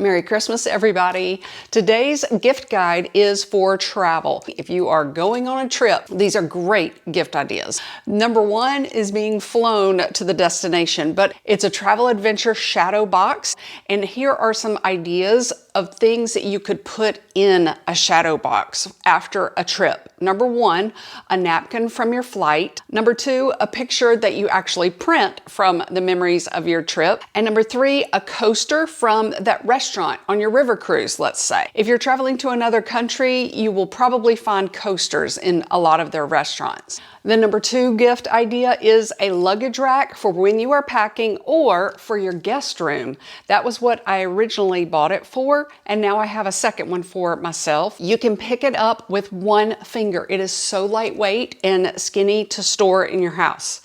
Merry Christmas, everybody. Today's gift guide is for travel. If you are going on a trip, these are great gift ideas. Number one is being flown to the destination, but it's a travel adventure shadow box. And here are some ideas of things that you could put in a shadow box after a trip. Number one, a napkin from your flight. Number two, a picture that you actually print from the memories of your trip. And number three, a coaster from that restaurant on your river cruise, let's say. If you're traveling to another country, you will probably find coasters in a lot of their restaurants. The number two gift idea is a luggage rack for when you are packing or for your guest room. That was what I originally bought it for, and now I have a second one for myself. You can pick it up with one finger. It is so lightweight and skinny to store in your house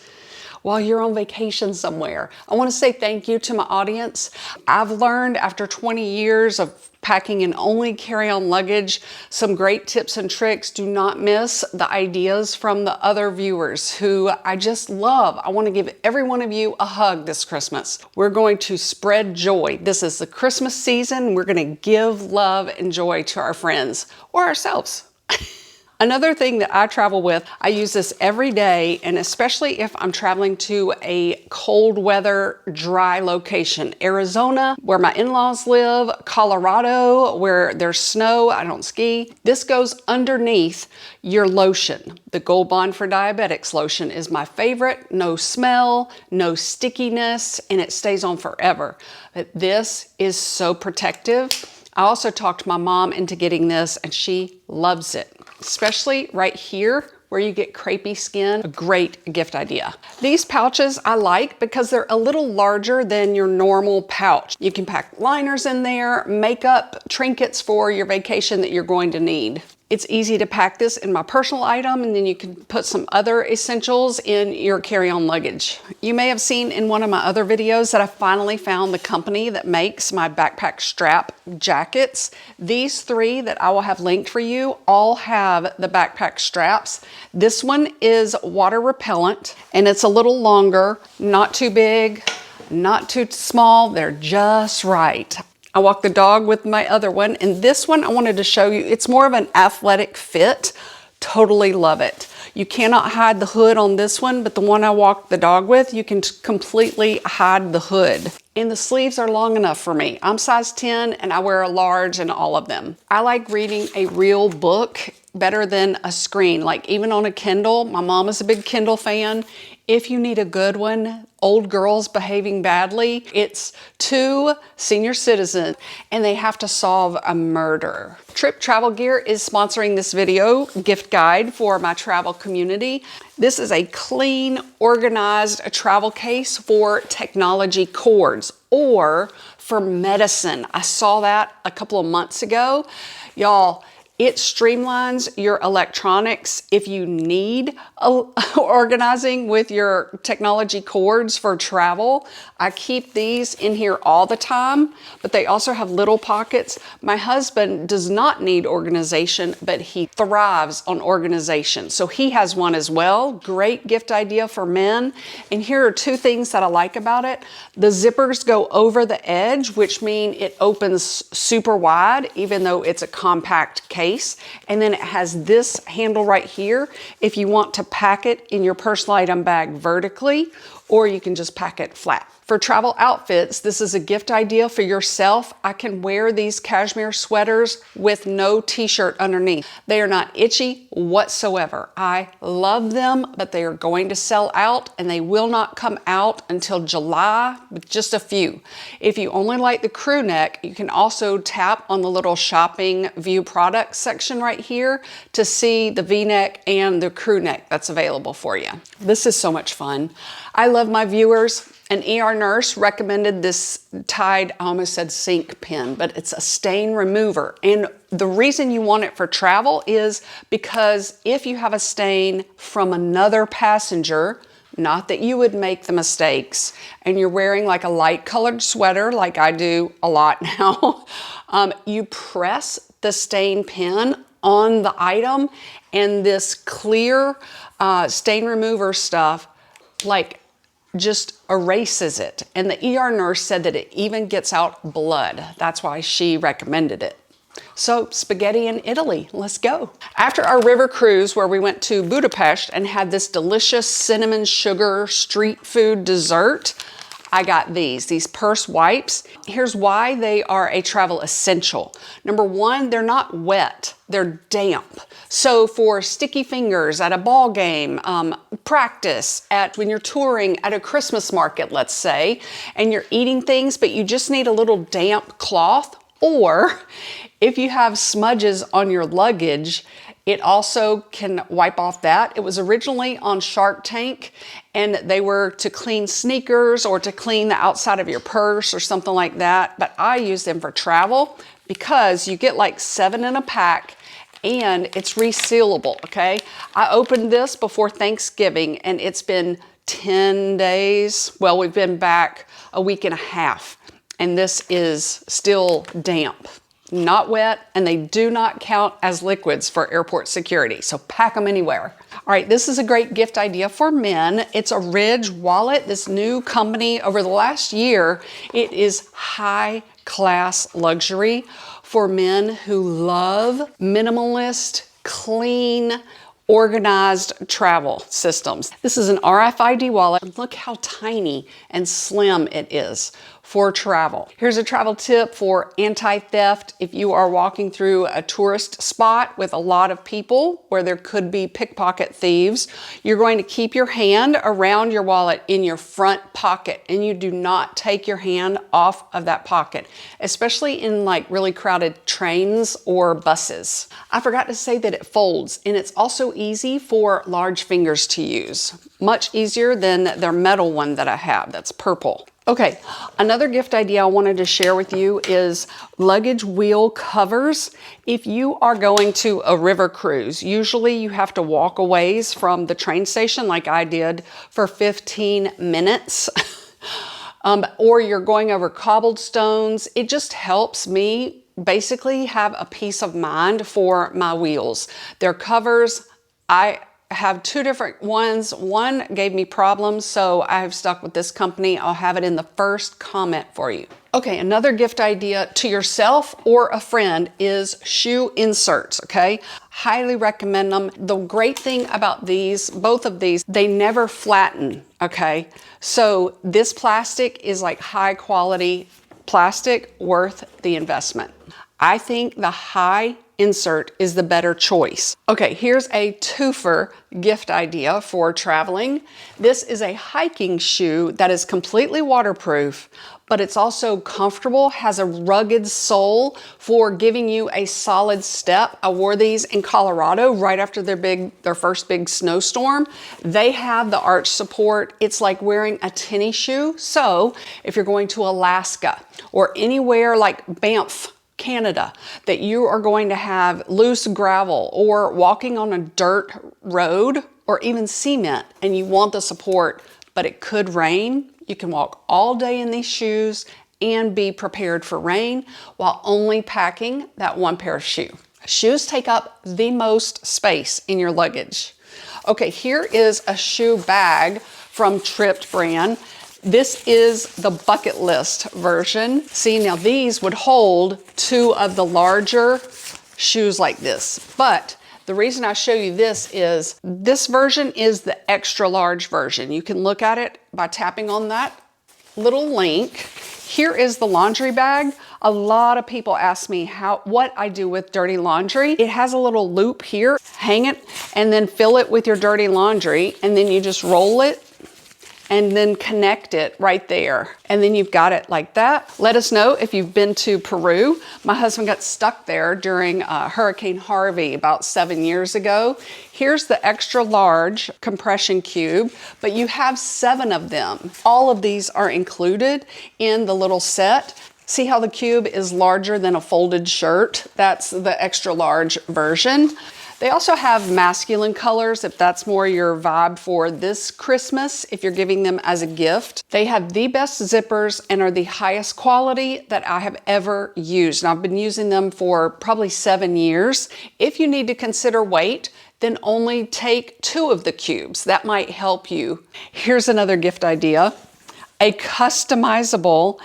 while you're on vacation somewhere. I want to say thank you to my audience. I've learned after 20 years of packing in only carry-on luggage some great tips and tricks. Do not miss the ideas from the other viewers who I just love. I want to give every one of you a hug this Christmas. We're going to spread joy. This is the Christmas season. We're going to give love and joy to our friends or ourselves. Another thing that I travel with, I use this every day, and especially if I'm traveling to a cold weather, dry location. Arizona, where my in-laws live, Colorado, where there's snow, I don't ski. This goes underneath your lotion. The Gold Bond for Diabetics lotion is my favorite. No smell, no stickiness, and it stays on forever. But this is so protective. I also talked my mom into getting this, and she loves it. Especially right here where you get crepey skin, a great gift idea. These pouches I like because they're a little larger than your normal pouch. You can pack liners in there, makeup, trinkets for your vacation that you're going to need. It's easy to pack this in my personal item, and then you can put some other essentials in your carry-on luggage. You may have seen in one of my other videos that I finally found the company that makes my backpack strap jackets. These three that I will have linked for you all have the backpack straps. This one is water repellent, and it's a little longer, not too big, not too small. They're just right. I walk the dog with my other one, and this one I wanted to show you. It's more of an athletic fit. Totally love it. You cannot hide the hood on this one, but the one I walk the dog with, you can completely hide the hood. And the sleeves are long enough for me. I'm size 10 and I wear a large in all of them. I like reading a real book better than a screen, like even on a Kindle. My mom is a big Kindle fan. If you need a good one, Old Girls Behaving Badly, it's two senior citizens and they have to solve a murder. Trip Travel Gear is sponsoring this video gift guide for my travel community. This is a clean, organized travel case for technology cords or for medicine. I saw that a couple of months ago. Y'all, it streamlines your electronics. If you need organizing with your technology cords for travel, I keep these in here all the time, but they also have little pockets. My husband does not need organization, but he thrives on organization. So he has one as well. Great gift idea for men. And here are two things that I like about it. The zippers go over the edge, which mean it opens super wide, even though it's a compact case. And then it has this handle right here if you want to pack it in your personal item bag vertically, or you can just pack it flat. For travel outfits, this is a gift idea for yourself. I can wear these cashmere sweaters with no t-shirt underneath. They are not itchy whatsoever. I love them, but they are going to sell out and they will not come out until July with just a few. If you only like the crew neck, you can also tap on the little shopping view products section right here to see the V-neck and the crew neck that's available for you. This is so much fun. I love my viewers. An ER nurse recommended this Tide, I almost said sink pen, but it's a stain remover. And the reason you want it for travel is because if you have a stain from another passenger, not that you would make the mistakes, and you're wearing like a light colored sweater like I do a lot now, you press the stain pen on the item and this clear stain remover stuff like just erases it. And the ER nurse said that it even gets out blood. That's why she recommended it. So spaghetti in Italy, let's go. After our river cruise where we went to Budapest and had this delicious cinnamon sugar street food dessert, I got these purse wipes. Here's why they are a travel essential. Number one, they're not wet, they're damp. So for sticky fingers at a ball game, practice when you're touring at a Christmas market, let's say, and you're eating things, but you just need a little damp cloth, or if you have smudges on your luggage, it also can wipe off that. It was originally on Shark Tank, and they were to clean sneakers or to clean the outside of your purse or something like that. But I use them for travel because you get like 7 in a pack and it's resealable, okay? I opened this before Thanksgiving and it's been 10 days. Well, we've been back a week and a half and this is still damp. Not wet, and they do not count as liquids for airport security, so pack them anywhere. All right, this is a great gift idea for men. It's a Ridge wallet, this new company. Over the last year, it is high-class luxury for men who love minimalist, clean, organized travel systems. This is an RFID wallet. Look how tiny and slim it is for travel. Here's a travel tip for anti-theft. If you are walking through a tourist spot with a lot of people where there could be pickpocket thieves, you're going to keep your hand around your wallet in your front pocket, and you do not take your hand off of that pocket, especially in like really crowded trains or buses. I forgot to say that it folds, and it's also easy for large fingers to use. Much easier than their metal one that I have, that's purple. Okay, another gift idea I wanted to share with you is luggage wheel covers. If you are going to a river cruise, usually you have to walk a ways from the train station like I did for 15 minutes. Or you're going over cobblestones. It just helps me basically have a peace of mind for my wheels. Their covers, I have 2 different ones. One gave me problems, so I have stuck with this company. I'll have it in the first comment for you. Okay, another gift idea to yourself or a friend is shoe inserts, okay? Highly recommend them. The great thing about these, both of these, they never flatten, okay? So this plastic is like high quality plastic, worth the investment. I think the high insert is the better choice. Okay, here's a twofer gift idea for traveling. This is a hiking shoe that is completely waterproof, but it's also comfortable, has a rugged sole for giving you a solid step. I wore these in Colorado right after their first big snowstorm. They have the arch support. It's like wearing a tennis shoe. So if you're going to Alaska or anywhere like Banff, Canada, that you are going to have loose gravel or walking on a dirt road or even cement and you want the support, but it could rain, you can walk all day in these shoes and be prepared for rain while only packing that one pair of shoes. Shoes take up the most space in your luggage. Okay, here is a shoe bag from Tripped brand. This is the bucket list version. See, now these would hold 2 of the larger shoes like this. But the reason I show you this is this version is the extra large version. You can look at it by tapping on that little link. Here is the laundry bag. A lot of people ask me what I do with dirty laundry. It has a little loop here. Hang it and then fill it with your dirty laundry, and then you just roll it and then connect it right there. And then you've got it like that. Let us know if you've been to Peru. My husband got stuck there during Hurricane Harvey about 7 years ago. Here's the extra large compression cube, but you have 7 of them. All of these are included in the little set. See how the cube is larger than a folded shirt? That's the extra large version. They also have masculine colors if that's more your vibe for this Christmas, if you're giving them as a gift. They have the best zippers and are the highest quality that I have ever used. And I've been using them for probably 7 years. If you need to consider weight, then only take 2 of the cubes. That might help you. Here's another gift idea. A customizable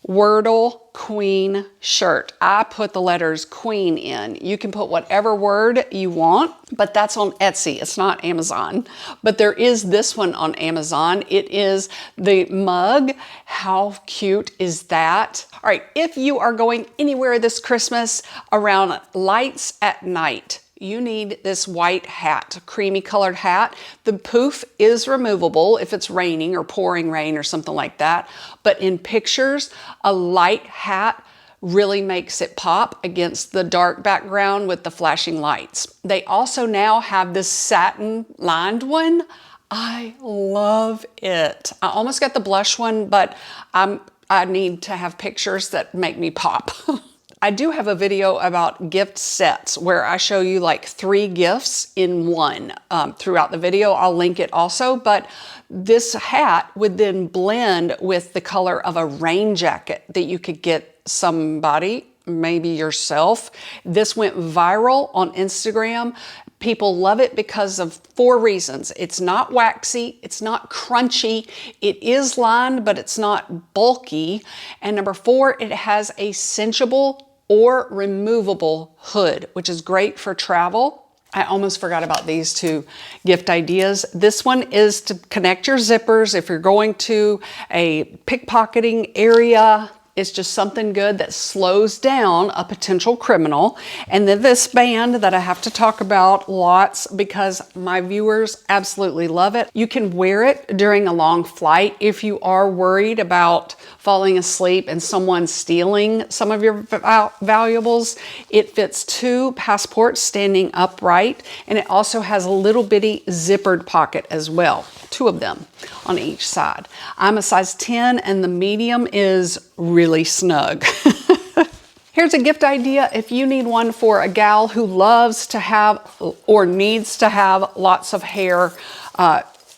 Wordle Queen shirt. I put the letters Queen in. You can put whatever word you want, but that's on Etsy. It's not Amazon. But there is this one on Amazon. It is the mug. How cute is that? All right, if you are going anywhere this Christmas around lights at night, you need this white hat, creamy colored hat. The poof is removable if it's raining or pouring rain or something like that. But in pictures, a light hat really makes it pop against the dark background with the flashing lights. They also now have this satin lined one. I love it. I almost got the blush one, but I need to have pictures that make me pop. I do have a video about gift sets where I show you like 3 gifts in one throughout the video. I'll link it also, but this hat would then blend with the color of a rain jacket that you could get somebody, maybe yourself. This went viral on Instagram. People love it because of 4 reasons. It's not waxy, it's not crunchy, it is lined, but it's not bulky. And number 4, it has a cinchable or removable hood, which is great for travel. I almost forgot about these 2 gift ideas. This one is to connect your zippers if you're going to a pickpocketing area. It's just something good that slows down a potential criminal. And then this band that I have to talk about lots because my viewers absolutely love it. You can wear it during a long flight if you are worried about falling asleep and someone stealing some of your valuables. It fits 2 passports standing upright, and it also has a little bitty zippered pocket as well. 2 of them on each side. I'm a size 10 and the medium is really snug. Here's a gift idea if you need one for a gal who loves to have or needs to have lots of hair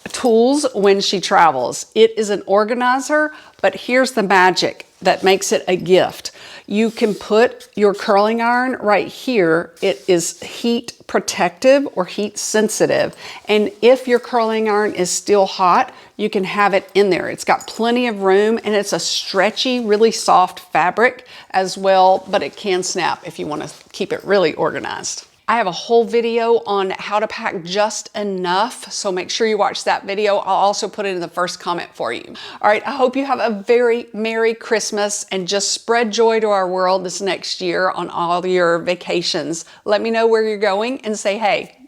tools when she travels. It is an organizer, but here's the magic that makes it a gift. You can put your curling iron right here. It is heat protective or heat sensitive. And if your curling iron is still hot, you can have it in there. It's got plenty of room and it's a stretchy, really soft fabric as well, but it can snap if you want to keep it really organized. I have a whole video on how to pack just enough, so make sure you watch that video. I'll also put it in the first comment for you. All right, I hope you have a very Merry Christmas and just spread joy to our world this next year on all your vacations. Let me know where you're going and say hey.